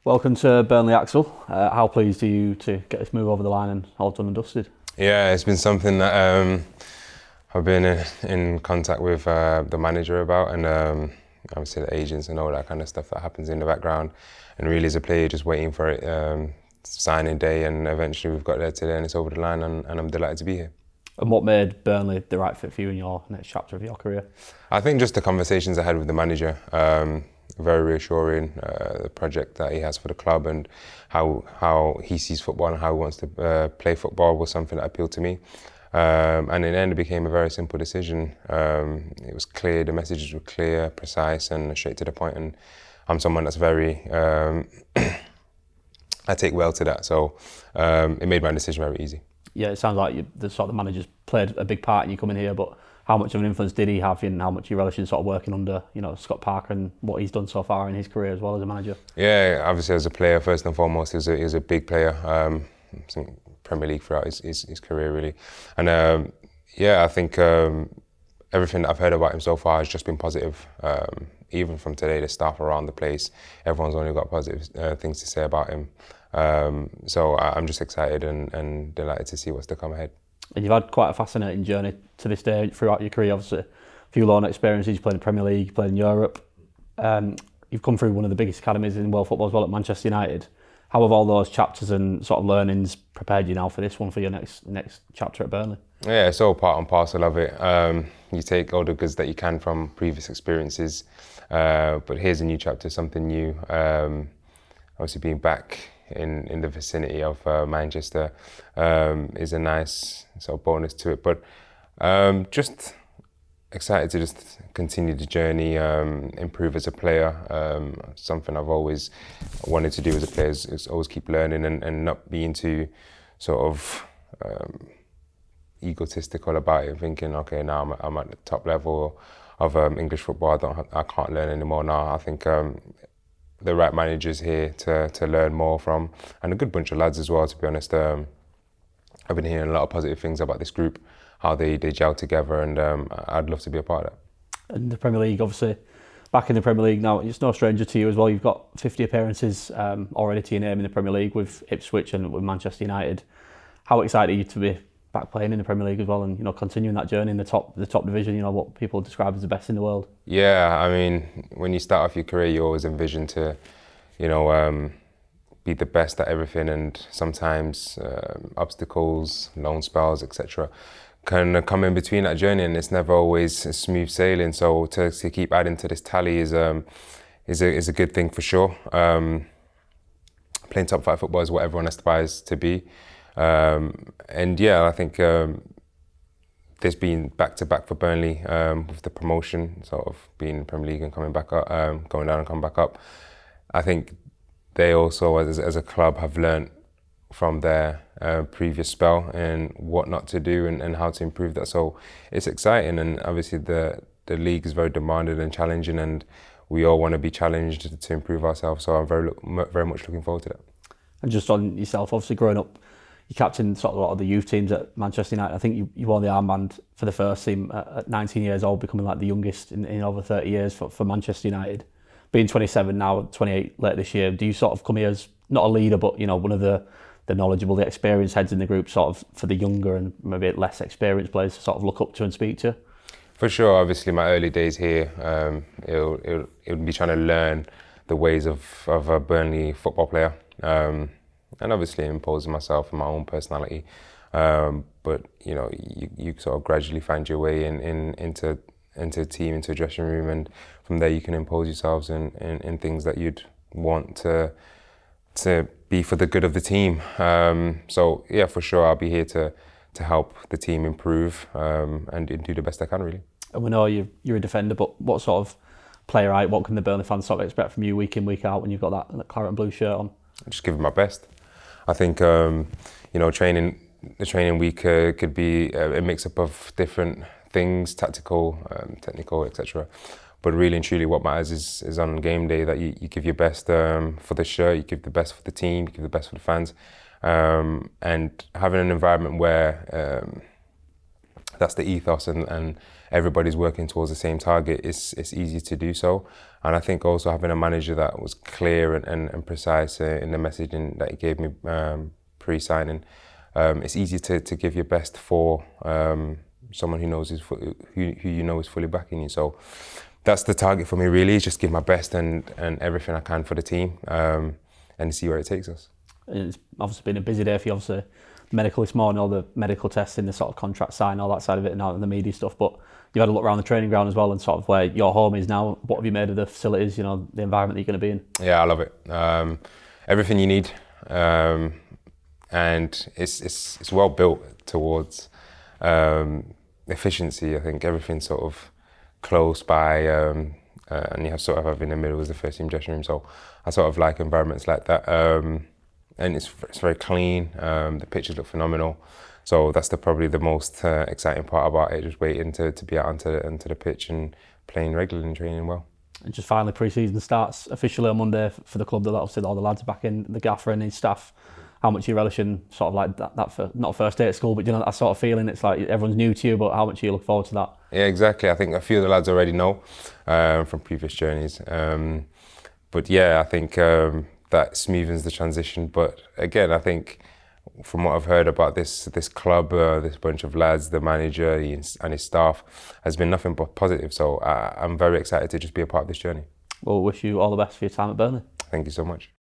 Welcome to Burnley, Axel. How pleased are you to get this move over the line and all done and dusted? Yeah, it's been something that I've been in contact with the manager about, and obviously the agents and all that kind of stuff that happens in the background. And really, as a player, just waiting for it, signing day, and eventually we've got there today, and it's over the line, and I'm delighted to be here. And what made Burnley the right fit for you in your next chapter of your career? I think just the conversations I had with the manager, very reassuring, the project that he has for the club and how he sees football and how he wants to play football was something that appealed to me. And in the end, it became a very simple decision. It was clear, the messages were clear, precise, and straight to the point. And I'm someone that's very, I take well to that. So it made my decision very easy. Yeah, it sounds like the sort of managers played a big part in you coming here, but how much of an influence did he have in how much you relish in sort of working under, Scott Parker and what he's done so far in his career as well as a manager? Yeah, obviously as a player, first and foremost, he was a big player. I think Premier League throughout his career, really. And I think everything that I've heard about him so far has just been positive. Even from today, the staff around the place, everyone's only got positive things to say about him. So I'm just excited and delighted to see what's to come ahead. And you've had quite a fascinating journey to this day throughout your career. Obviously, a few loan experiences. You played in the Premier League, you played in Europe. You've come through one of the biggest academies in world football as well at Manchester United. How have all those chapters and sort of learnings prepared you now for this one, for your next chapter at Burnley? Yeah, it's all part and parcel of it. You take all the goods that you can from previous experiences, but here's a new chapter, something new. Obviously, being back in the vicinity of Manchester is a nice sort of bonus to it. But just excited to just continue the journey, improve as a player. Something I've always wanted to do as a player is always keep learning and not being too sort of egotistical about it, thinking, okay, now I'm at the top level of English football. I can't learn anymore now. I think the right managers here to learn more from, and a good bunch of lads as well, to be honest. I've been hearing a lot of positive things about this group, how they gel together, and I'd love to be a part of that. And the Premier League, obviously, back in the Premier League now, it's no stranger to you as well. You've got 50 appearances already to your name in the Premier League with Ipswich and with Manchester United. How excited are you to be back playing in the Premier League as well, and continuing that journey in the top division, what people describe as the best in the world? Yeah, I mean, when you start off your career, you always envision to, be the best at everything, and sometimes obstacles, loan spells, etc., can come in between that journey, and it's never always smooth sailing. So to keep adding to this tally is a good thing for sure. Playing top 5 football is what everyone aspires to be. And yeah, I think this being back-to-back for Burnley with the promotion, sort of being in the Premier League and coming back up, going down and come back up, I think they also, as a club, have learnt from their previous spell and what not to do and how to improve that. So it's exciting, and obviously the league is very demanding and challenging, and we all want to be challenged to improve ourselves. So I'm very much looking forward to that. And just on yourself, obviously growing up, you captained sort of a lot of the youth teams at Manchester United. I think you wore the armband for the first team at 19 years old, becoming like the youngest in over 30 years for Manchester United. Being 27 now, 28 later this year, do you sort of come here as not a leader, but one of the knowledgeable, the experienced heads in the group, sort of for the younger and maybe less experienced players to sort of look up to and speak to? For sure, obviously my early days here, it'll be trying to learn the ways of a Burnley football player. And obviously imposing myself and my own personality, but you sort of gradually find your way into a team, into a dressing room, and from there you can impose yourselves in things that you'd want to be for the good of the team. So yeah, for sure I'll be here to help the team improve and do the best I can, really. And we know you're a defender, but what sort of player, what can the Burnley fans sort of expect from you week in, week out when you've got that claret and blue shirt on? Just give it my best. I think the training week could be a mix-up of different things, tactical, technical, etc. But really and truly what matters is on game day that you give your best for the shirt, you give the best for the team, you give the best for the fans. And having an environment where that's the ethos, and everybody's working towards the same target, it's easy to do so. And I think also having a manager that was clear and precise in the messaging that he gave me pre-signing, it's easy to give your best for someone who knows who you know is fully backing you. So that's the target for me, really, is just give my best and everything I can for the team, and see where it takes us. It's obviously been a busy day for you, obviously medical this morning, all the medical testing, the sort of contract sign, all that side of it, and out in the media stuff. But you've had a look around the training ground as well, and sort of where your home is now. What have you made of the facilities, you know, the environment that you're going to be in? Yeah, I love it. Everything you need, and it's well built towards efficiency. I think everything's sort of close by, and you have sort of having in the middle as the first team dressing room. So I sort of like environments like that. And it's very clean. The pitches look phenomenal. So that's probably the most exciting part about it, just waiting to be out onto the pitch and playing regularly and training well. And just finally, pre-season starts officially on Monday for the club. That obviously all the lads are back in, the gaffer and his staff. How much are you relishing sort of like that for, not first day at school, but you know, that sort of feeling? It's like everyone's new to you, but how much do you look forward to that? Yeah, exactly. I think a few of the lads already know from previous journeys. But yeah, I think that smoothens the transition. But again, I think from what I've heard about this club, this bunch of lads, the manager and his staff, has been nothing but positive. So I'm very excited to just be a part of this journey. Well, wish you all the best for your time at Burnley. Thank you so much.